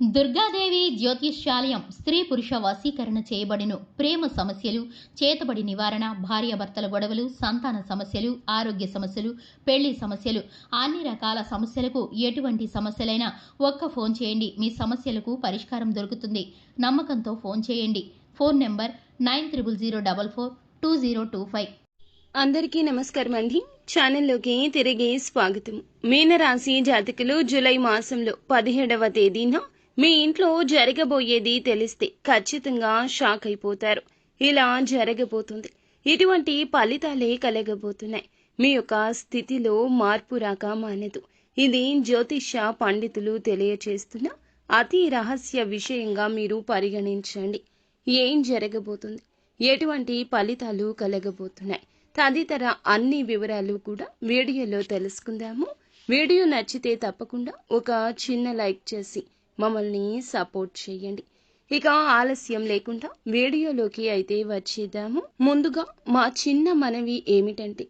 దుర్గాదేవి జ్యోతిష్యాలయం స్త్రీ పురుష వశీకరణ చేయబడిను. ప్రేమ సమస్యలు, చేతబడి నివారణ, భార్యాభర్తల గొడవలు, సంతాన సమస్యలు, ఆరోగ్య సమస్యలు, పెళ్లి సమస్యలు, అన్ని రకాల సమస్యలకు ఎటువంటి సమస్యలైనా ఒక్క ఫోన్ చేయండి. మీ సమస్యలకు పరిష్కారం దొరుకుతుంది. నమ్మకంతో ఫోన్ చేయండి. Phone number 9004442025. అందరికీ నమస్కారం అండి. ఛానల్లోకి తిరిగి స్వాగతం. మీనరాశి జాతకులు జూలై మాసంలో 17వ తేదీన మీ ఇంట్లో జరగబోయేది తెలిస్తే ఖచ్చితంగా షాక్ అయిపోతారు. ఇలా జరగబోతుంది. ఇటువంటి ఫలితాలే కలగబోతున్నాయి. మీ యొక్క స్థితిలో మార్పు రాక మానదు. ఇది జ్యోతిష పండితులు తెలియచేస్తున్న అతి రహస్య విషయంగా మీరు పరిగణించండి. ఏం జరగబోతుంది, ఎటువంటి ఫలితాలు కలగబోతున్నాయి తదితర అన్ని వివరాలు కూడా వీడియోలో తెలుసుకుందాము. వీడియో నచ్చితే తప్పకుండా ఒక చిన్న లైక్ చేసి మమ్మల్ని సపోర్ట్ చేయండి. ఇక ఆలస్యం లేకుండా వీడియోలోకి అయితే వచ్చేద్దాము. ముందుగా మా చిన్న మనవి ఏమిటంటే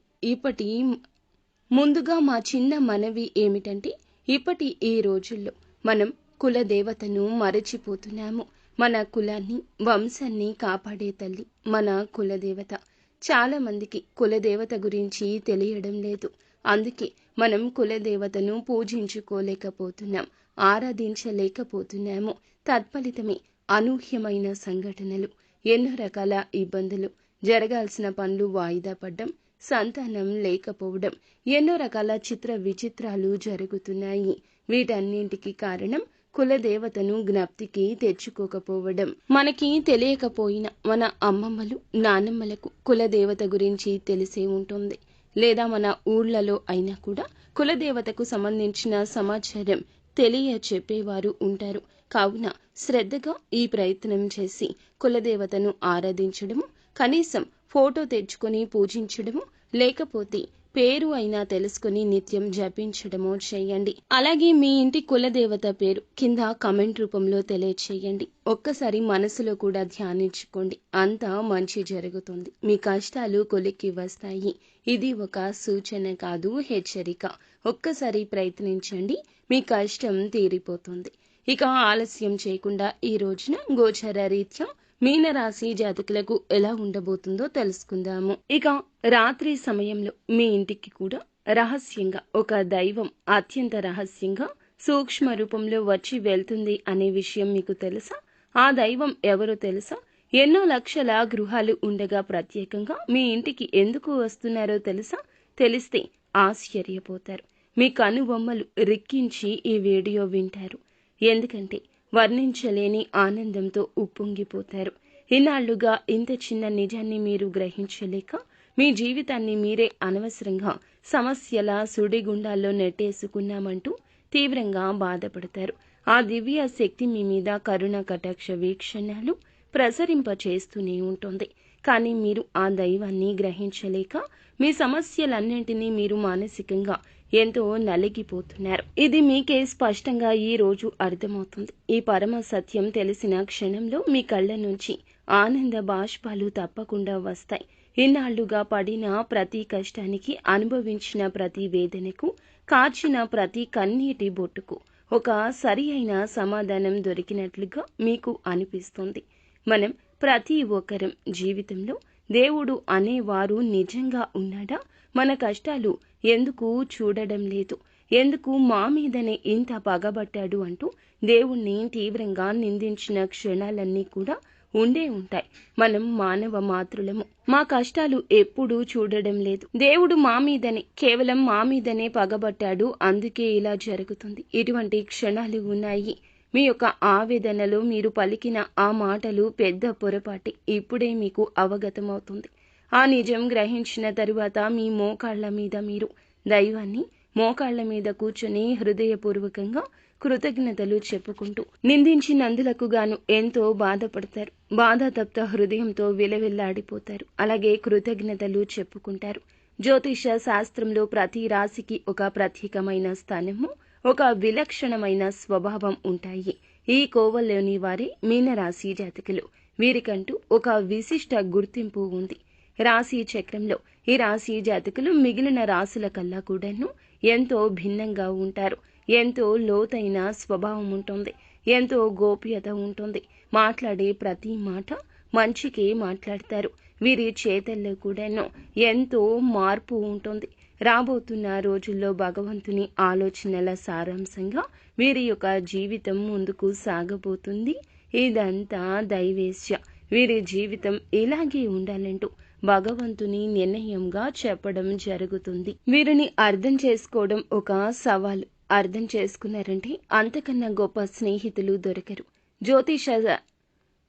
ఇప్పటి ఈ రోజుల్లో మనం కులదేవతను మరచిపోతున్నాము. మన కులాన్ని, వంశాన్ని కాపాడే తల్లి మన కులదేవత. చాలా మందికి కులదేవత గురించి తెలియడం లేదు. అందుకే మనం కులదేవతను పూజించుకోలేకపోతున్నాం, ఆరాధించలేకపోతున్నాము. తత్ఫలితమే అనూహ్యమైన సంఘటనలు, ఎన్నో రకాల ఇబ్బందులు, జరగాల్సిన పనులు వాయిదా పడ్డం, సంతానం లేకపోవడం, ఎన్నో రకాల చిత్ర విచిత్రాలు జరుగుతున్నాయి. వీటన్నింటికి కారణం కులదేవతను జ్ఞప్తికి తెచ్చుకోకపోవడం. మనకి తెలియకపోయినా మన అమ్మమ్మలు, నానమ్మలకు కులదేవత గురించి తెలిసే ఉంటుంది. లేదా మన ఊళ్ళలో అయినా కూడా కులదేవతకు సంబంధించిన సమాచారం తెలియచెప్పేవారు ఉంటారు. కావున శ్రద్ధగా ఈ ప్రయత్నం చేసి కులదేవతను ఆరాధించడము, కనీసం ఫోటో తెచ్చుకొని పూజించడము, లేకపోతే పేరు అయినా తెలుసుకుని నిత్యం జపించడమో చేయండి. అలాగే మీ ఇంటి కులదేవత పేరు కింద కమెంట్ రూపంలో తెలియచేయండి. ఒక్కసారి మనసులో కూడా ధ్యానించుకోండి. అంతా మంచి జరుగుతుంది. మీ కష్టాలు కొలిక్కి వస్తాయి. ఇది ఒక సూచన కాదు, హెచ్చరిక. ఒక్కసారి ప్రయత్నించండి, మీ కష్టం తీరిపోతుంది. ఇక ఆలస్యం చేయకుండా ఈ రోజున గోచర రీత్యా మీనరాశి జాతకులకు ఎలా ఉండబోతుందో తెలుసుకుందాము. ఇక రాత్రి సమయంలో మీ ఇంటికి కూడా రహస్యంగా ఒక దైవం అత్యంత రహస్యంగా సూక్ష్మ రూపంలో వచ్చి వెళ్తుంది అనే విషయం మీకు తెలుసా? ఆ దైవం ఎవరో తెలుసా? ఎన్నో లక్షల గృహాలు ఉండగా ప్రత్యేకంగా మీ ఇంటికి ఎందుకు వస్తున్నారో తెలుసా? తెలిస్తే ఆశ్చర్యపోతారు. మీ కనుబొమ్మలు రిక్కించి ఈ వీడియో వింటారు. ఎందుకంటే వర్ణించలేని ఆనందంతో ఉప్పొంగిపోతారు. ఇన్నాళ్లుగా ఇంత చిన్న నిజాన్ని మీరు గ్రహించలేక మీ జీవితాన్ని మీరే అనవసరంగా సమస్యల సుడిగుండాల్లో నెట్టేసుకున్నామంటూ తీవ్రంగా బాధపడతారు. ఆ దివ్య శక్తి మీ మీద కరుణ కటాక్ష వీక్షణాలు ప్రసరింపచేస్తూనే ఉంటుంది. కానీ మీరు ఆ దైవాన్ని గ్రహించలేక మీ సమస్యలన్నింటినీ మీరు మానసికంగా ఎంతో నలిగిపోతున్నారు. ఇది మీకే స్పష్టంగా ఈ రోజు అర్థమవుతుంది. ఈ పరమ సత్యం తెలిసిన క్షణంలో మీ కళ్ళ నుంచి ఆనంద బాష్పాలు తప్పకుండా వస్తాయి. ఇన్నాళ్లుగా పడిన ప్రతి కష్టానికి, అనుభవించిన ప్రతి వేదనకు, కార్చిన ప్రతి కన్నీటి బొట్టుకు ఒక సరి అయిన సమాధానం దొరికినట్లుగా మీకు అనిపిస్తుంది. మనం ప్రతి ఒక్కరం జీవితంలో దేవుడు అనేవారు నిజంగా ఉన్నాడా? మన కష్టాలు ఎందుకు చూడడం లేదు, ఎందుకు మా మీదనే ఇంత పగబట్టాడు అంటూ దేవుణ్ణి తీవ్రంగా నిందించిన క్షణాలన్నీ కూడా ఉండే ఉంటాయి. మనం మానవ మాతృలము. మా కష్టాలు ఎప్పుడూ చూడడం లేదు, దేవుడు మా మీదనే, కేవలం మా మీదనే పగబట్టాడు, అందుకే ఇలా జరుగుతుంది. ఇటువంటి క్షణాలు ఉన్నాయి. మీ యొక్క ఆవేదనలో మీరు పలికిన ఆ మాటలు పెద్ద పొరపాటి. ఇప్పుడే మీకు అవగతమవుతుంది. ఆ నిజం గ్రహించిన తరువాత మీ మోకాళ్ల మీద మీరు దైవాన్ని మోకాళ్ల మీద కూర్చొని హృదయపూర్వకంగా కృతజ్ఞతలు చెప్పుకుంటూ నిందించినందులకు గాను ఎంతో బాధపడతారు. బాధాతప్త హృదయంతో విలవిల్లాడిపోతారు. అలాగే కృతజ్ఞతలు చెప్పుకుంటారు. జ్యోతిష శాస్త్రంలో ప్రతి రాశికి ఒక ప్రత్యేకమైన స్థానము, ఒక విలక్షణమైన స్వభావం ఉంటాయి. ఈ కోవలోని వారే మీనరాశి జాతకులు. వీరికంటూ ఒక విశిష్ట గుర్తింపు ఉంది. రాశి చక్రంలో ఈ రాశి జాతకులు మిగిలిన రాశుల కల్లా కూడాను ఎంతో భిన్నంగా ఉంటారు. ఎంతో లోతైన స్వభావం ఉంటుంది. ఎంతో గోప్యత ఉంటుంది. మాట్లాడే ప్రతి మాట మంచికే మాట్లాడతారు. వీరి చేతల్లో కూడాను ఎంతో మార్పు ఉంటుంది. రాబోతున్న రోజుల్లో భగవంతుని ఆలోచనల సారాంశంగా వీరి యొక్క జీవితం ముందుకు సాగబోతుంది. ఇదంతా దైవేశ్య. వీరి జీవితం ఇలాగే ఉండాలంటూ భగవంతుని నిర్ణయంగా చెప్పడం జరుగుతుంది. వీరిని అర్థం చేసుకోవడం ఒక సవాలు. అర్థం చేసుకున్నారంటే అంతకన్నా గొప్ప స్నేహితులు దొరకరు.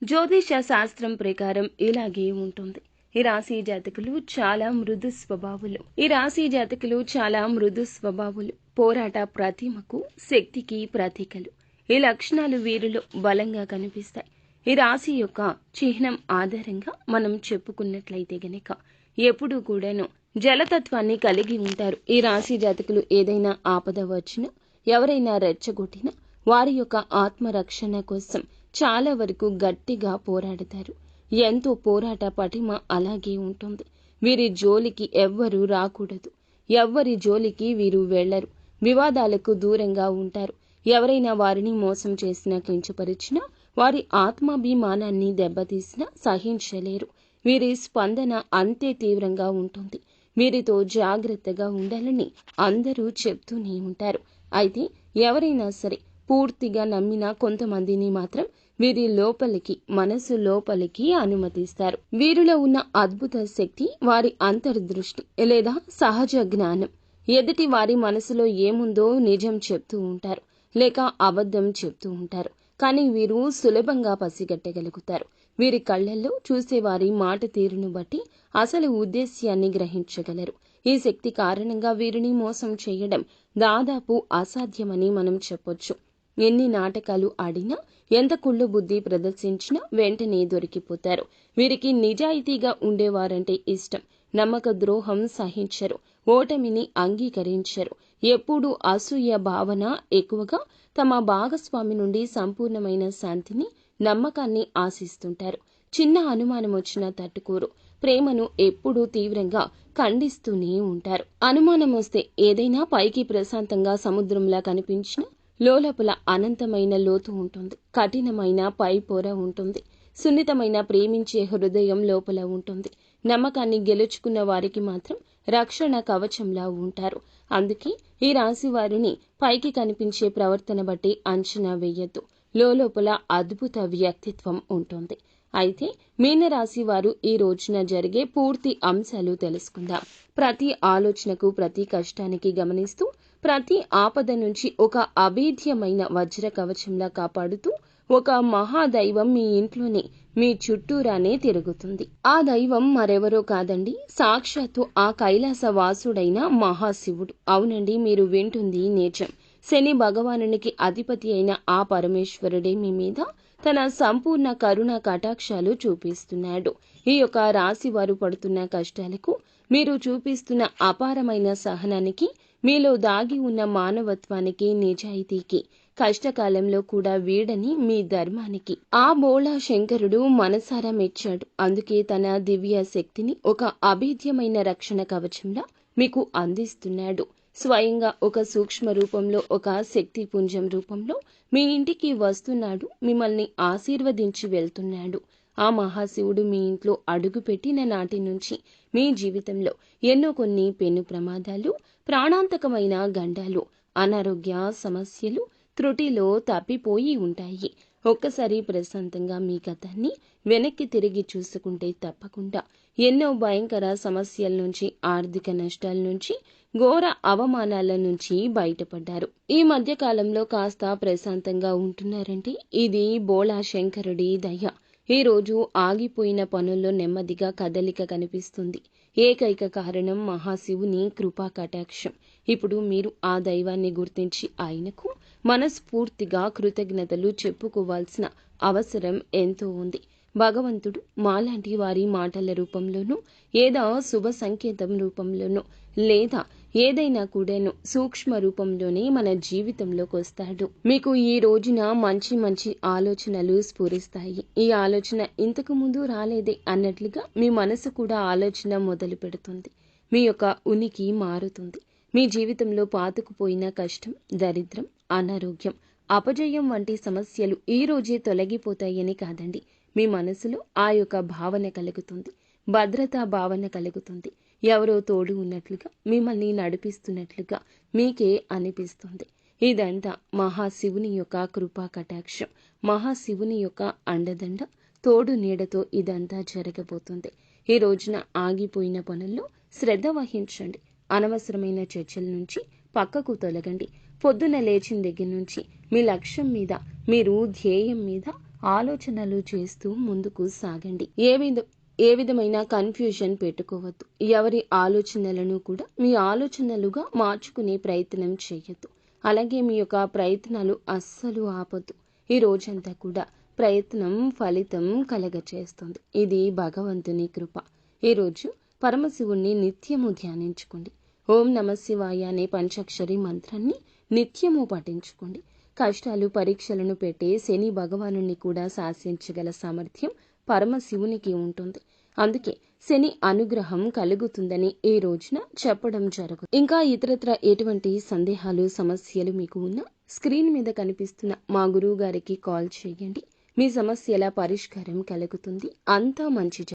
జ్యోతిష శాస్త్రం ప్రకారం ఇలాగే ఉంటుంది. ఈ రాశి జాతకులు చాలా మృదు స్వభావులు. పోరాట ప్రతిమకు, శక్తికి ప్రతీకలు. ఈ లక్షణాలు వీరిలో బలంగా కనిపిస్తాయి. ఈ రాశి యొక్క చిహ్నం ఆధారంగా మనం చెప్పుకున్నట్లయితే గనక ఎప్పుడూ కూడాను జలతత్వాన్ని కలిగి ఉంటారు. ఈ రాశి జాతకులు ఏదైనా ఆపద వచ్చినా, ఎవరైనా రెచ్చగొట్టినా వారి యొక్క ఆత్మరక్షణ కోసం చాలా వరకు గట్టిగా పోరాడతారు. ఎంతో పోరాట పటిమ అలాగే ఉంటుంది. వీరి జోలికి ఎవ్వరూ రాకూడదు. ఎవ్వరి జోలికి వీరు వెళ్లరు. వివాదాలకు దూరంగా ఉంటారు. ఎవరైనా వారిని మోసం చేసినా, కించపరిచినా, వారి ఆత్మాభిమానాన్ని దెబ్బతీసినా సహించలేరు. వీరి స్పందన అంతే తీవ్రంగా ఉంటుంది. వీరితో జాగ్రత్తగా ఉండాలని అందరూ చెప్తూనే ఉంటారు. అయితే ఎవరైనా సరే పూర్తిగా నమ్మిన కొంతమందిని మాత్రం వీరి లోపలికి, మనసు లోపలికి అనుమతిస్తారు. వీరిలో ఉన్న అద్భుత శక్తి వారి అంతర్దృష్టి లేదా సహజ జ్ఞానం. ఎదుటి వారి మనసులో ఏముందో నిజం చెప్తూ ఉంటారు, లేక అబద్ధం చెప్తూ ఉంటారు. కానీ వీరు సులభంగా పసిగట్టగలుగుతారు. వీరి కళ్లల్లో, చూసేవారి మాట తీరును బట్టి అసలు ఉద్దేశ్యాన్ని గ్రహించగలరు. ఈ శక్తి కారణంగా వీరిని మోసం చేయడం దాదాపు అసాధ్యమని మనం చెప్పొచ్చు. ఎన్ని నాటకాలు ఆడినా, ఎంత కుళ్ళు బుద్ధి ప్రదర్శించినా వెంటనే దొరికిపోతారు. వీరికి నిజాయితీగా ఉండేవారంటే ఇష్టం. నమ్మక ద్రోహం సహించరు. ఓటమిని అంగీకరించరు. ఎప్పుడూ అసూయ భావన ఎక్కువగా. తమ భాగస్వామి నుండి సంపూర్ణమైన శాంతిని, నమ్మకాన్ని ఆశిస్తుంటారు. చిన్న అనుమానం వచ్చినా తట్టుకోరు. ప్రేమను ఎప్పుడూ తీవ్రంగా ఖండిస్తూనే ఉంటారు. అనుమానం వస్తే ఏదైనా పైకి ప్రశాంతంగా సముద్రంలా కనిపించినా లోపల అనంతమైన లోతు ఉంటుంది. కఠినమైన పై పొర ఉంటుంది. సున్నితమైన ప్రేమించే హృదయం లోపల ఉంటుంది. నమ్మకాన్ని గెలుచుకున్న వారికి మాత్రం రక్షణ కవచంలా ఉంటారు. అందుకే ఈ రాశి వారిని పైకి కనిపించే ప్రవర్తన బట్టి అంచనా వేయొద్దు. లోపల అద్భుత వ్యక్తిత్వం ఉంటుంది. అయితే మీనరాశి వారు ఈ రోజున జరిగే పూర్తి అంశాలు తెలుసుకుందాం. ప్రతి ఆలోచనకు, ప్రతి కష్టానికి గమనిస్తూ, ప్రతి ఆపద నుంచి ఒక అభేద్యమైన వజ్ర కవచంలా కాపాడుతూ ఒక మహాదైవం మీ ఇంట్లోనే, మీ చుట్టూరానే తిరుగుతుంది. ఆ దైవం మరెవరో కాదండి, సాక్షాత్తు ఆ కైలాస వాసుడైన మహాశివుడు. అవునండి, మీరు వింటుంది నిజం. శని భగవానునికి అధిపతి అయిన ఆ పరమేశ్వరుడే మీ మీద తన సంపూర్ణ కరుణ కటాక్షాలు చూపిస్తున్నాడు. ఈ యొక్క రాశి వారు పడుతున్న కష్టాలకు, మీరు చూపిస్తున్న అపారమైన సహనానికి, మీలో దాగి ఉన్న మానవత్వానికి, నిజాయితీకి, కష్టకాలంలో కూడా వీడని మీ ధర్మానికి ఆ బోళా శంకరుడు మనసారా మెచ్చాడు. అందుకే తన దివ్య శక్తిని ఒక అభేద్యమైన రక్షణ కవచంలా మీకు అందిస్తున్నాడు. స్వయంగా ఒక సూక్ష్మ రూపంలో, ఒక శక్తి పుంజం రూపంలో మీ ఇంటికి వస్తున్నాడు. మిమ్మల్ని ఆశీర్వదించి వెళ్తున్నాడు. ఆ మహాశివుడు మీ ఇంట్లో అడుగుపెట్టిన నాటి నుంచి మీ జీవితంలో ఎన్నో కొన్ని పెను ప్రమాదాలు, ప్రాణాంతకమైన గండాలు, అనారోగ్య సమస్యలు త్రుటిలో తప్పిపోయి ఉంటాయి. ఒక్కసారి ప్రశాంతంగా మీ గతాన్ని వెనక్కి తిరిగి చూసుకుంటే తప్పకుండా ఎన్నో భయంకర సమస్యల నుంచి, ఆర్థిక నష్టాల నుంచి, ఘోర అవమానాల నుంచి బయటపడ్డారు. ఈ మధ్య కాలంలో కాస్త ప్రశాంతంగా ఉంటున్నారంటే ఇది బోళా శంకరుడి దయ. ఈ రోజు ఆగిపోయిన పనుల్లో నెమ్మదిగా కదలిక కనిపిస్తుంది. ఏకైక కారణం మహాశివుని కృపా కటాక్షం. ఇప్పుడు మీరు ఆ దైవాన్ని గుర్తించి ఆయనకు మనస్ఫూర్తిగా కృతజ్ఞతలు చెప్పుకోవాల్సిన అవసరం ఎంతో ఉంది. భగవంతుడు మాలాంటి వారి మాటల రూపంలోనూ, ఏదో శుభ సంకేతం రూపంలోనూ, లేదా ఏదైనా కూడాను సూక్ష్మ రూపంలోనే మన జీవితంలోకి వస్తాడు. మీకు ఈ రోజున మంచి మంచి ఆలోచనలు స్ఫురిస్తాయి. ఈ ఆలోచన ఇంతకు ముందు రాలేదే అన్నట్లుగా మీ మనసు కూడా ఆలోచన మొదలు పెడుతుంది. మీ యొక్క ఉనికి మారుతుంది. మీ జీవితంలో పాతుకుపోయిన కష్టం, దరిద్రం, అనారోగ్యం, అపజయం వంటి సమస్యలు ఈ రోజే తొలగిపోతాయని కాదండి, మీ మనసులో ఆ యొక్క భావన కలుగుతుంది, భద్రతా భావన కలుగుతుంది. ఎవరో తోడు ఉన్నట్లుగా, మిమ్మల్ని నడిపిస్తున్నట్లుగా మీకే అనిపిస్తుంది. ఇదంతా మహాశివుని యొక్క కృపా కటాక్షం, మహాశివుని యొక్క అండదండ, తోడు నీడతో ఇదంతా జరగబోతుంది. ఈ రోజున ఆగిపోయిన పనుల్లో శ్రద్ధ వహించండి. అనవసరమైన చర్చల నుంచి పక్కకు తొలగండి. పొద్దున లేచిన దగ్గర నుంచి మీ లక్ష్యం మీద, మీరు ధ్యేయం మీద ఆలోచనలు చేస్తూ ముందుకు సాగండి. ఏ విధమైన కన్ఫ్యూజన్ పెట్టుకోవద్దు. ఎవరి ఆలోచనలను కూడా మీ ఆలోచనలుగా మార్చుకునే ప్రయత్నం చేయొద్దు. అలాగే మీ యొక్క ప్రయత్నాలు అస్సలు ఆపొద్దు. ఈ రోజంతా కూడా ప్రయత్నం ఫలితం కలగచేస్తుంది. ఇది భగవంతుని కృప. ఈరోజు పరమశివుణ్ణి నిత్యము ధ్యానించుకోండి. ఓం నమ శివాయ అనే పంచాక్షరి మంత్రాన్ని నిత్యము పఠించుకోండి. కష్టాలు పరీక్షలను పెట్టే శని భగవానుని కూడా శాసించగల సామర్థ్యం పరమశివునికి ఉంటుంది. అందుకే శని అనుగ్రహం కలుగుతుందని ఈ రోజున చెప్పడం జరుగుతుంది. ఇంకా ఇతరత్ర ఎటువంటి సందేహాలు సమస్యలు మీకు ఉన్నా స్క్రీన్ మీద కనిపిస్తున్న మా గురువు గారికి కాల్ చేయండి. మీ సమస్యల పరిష్కారం కలుగుతుంది. అంతా మంచి